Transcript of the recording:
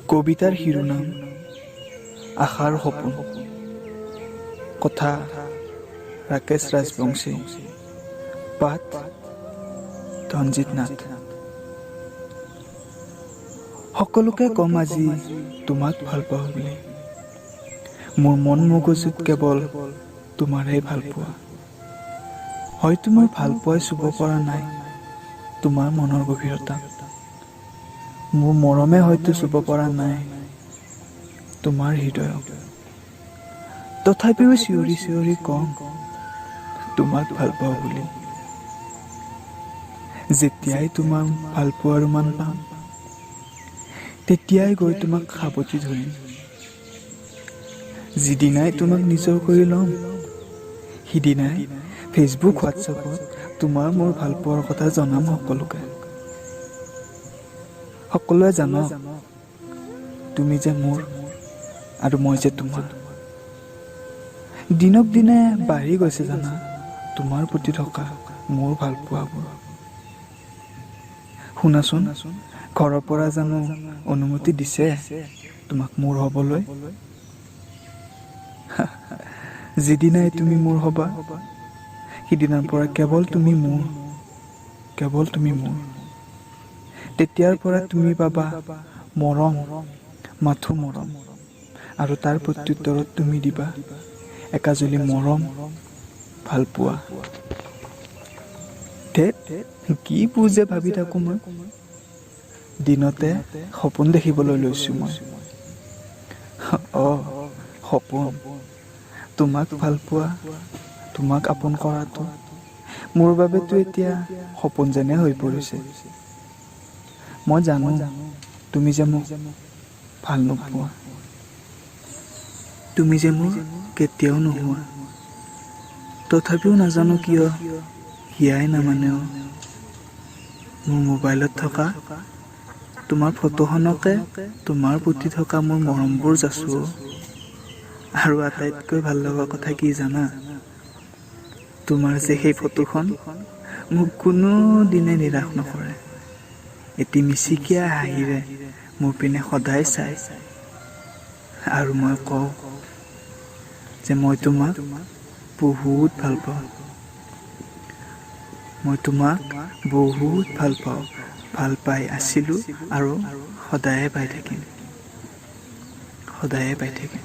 কবিতাৰ শিৰোনাম আশাৰ সপোন। কথা ৰাকেশ ৰাজবংশী। পাঠ ধনজিত নাথ। সকলোকে কম আজি তোমাক ভাল পাওঁ বুলি। মোৰ মন মগজুত কেৱল তোমাৰেই ভাল পোৱা। হয়তো মোৰ ভাল পোৱাই চুব পৰা নাই তোমাৰ মনৰ গভীৰতা। মোৰ মৰমে হয়তো চুব পৰা নাই তোমাৰ হৃদয়ক। তথাপিও চিঞৰি চিঞৰি কম তোমাক ভাল পাওঁ বুলি। যেতিয়াই তোমাক ভাল পোৱাৰ মান পাম, তেতিয়াই গৈ তোমাক সাবটি ধৰিম। যিদিনাই তোমাক নিজৰ কৰি ল'ম, সিদিনাই ফেচবুক হোৱাটছএপত তোমাৰ মোৰ ভাল পোৱাৰ কথা জনাম সকলোকে। সকলোৱে জানক তুমি যে মোৰ আৰু মই যে তোমাৰ। দিনক দিনে বাঢ়ি গৈছে জানা তোমাৰ প্ৰতি থকা মোৰ ভাল পোৱাবোৰ। শুনাচোন, ঘৰৰ পৰা জানো অনুমতি দিছে তোমাক মোৰ হ'বলৈ? যিদিনাই তুমি মোৰ হ'বা, সিদিনাৰ পৰা কেৱল তুমি মোৰ, কেৱল তুমি মোৰ। তেতিয়াৰ পৰা তুমি পাবা মৰম, মাথো মৰম, আৰু তাৰ প্ৰত্যুত্তৰত তুমি দিবা একাজলি মৰম, ভাল পোৱা। ধেৎ, কি যে ভাবি থাকো মই। দিনতে সপোন দেখিবলৈ লৈছো মই। সপোন। তোমাক ভাল পোৱা, তোমাক আপোন কৰাটো মোৰ বাবেতো এতিয়া সপোন যেনে হৈ পৰিছে। মই জানো তুমি যে মোক ভাল নোপোৱা, তুমি যে মোৰ কেতিয়াও নোহোৱা। তথাপিও নাজানো কিয় হিয়াই নামানেও। মোৰ মোবাইলত থকা তোমাৰ ফটোখনকে তোমাৰ প্ৰতি থকা মোৰ মৰমবোৰ যাচো। আৰু আটাইতকৈ ভাল লগা কথা কি জানা? তোমাৰ যে সেই ফটোখন মোক কোনো দিনে নিৰাশ নকৰে। এটি মিচিকীয়া হাঁহিৰে মোৰ পিনে সদায় চাই। আৰু মই কওঁ যে মই তোমাক বহুত ভাল পাওঁ। মই তোমাক বহুত ভাল পাওঁ, ভাল পাই আছিলোঁ আৰু সদায়ে পাই থাকিম, সদায়ে পাই থাকিম।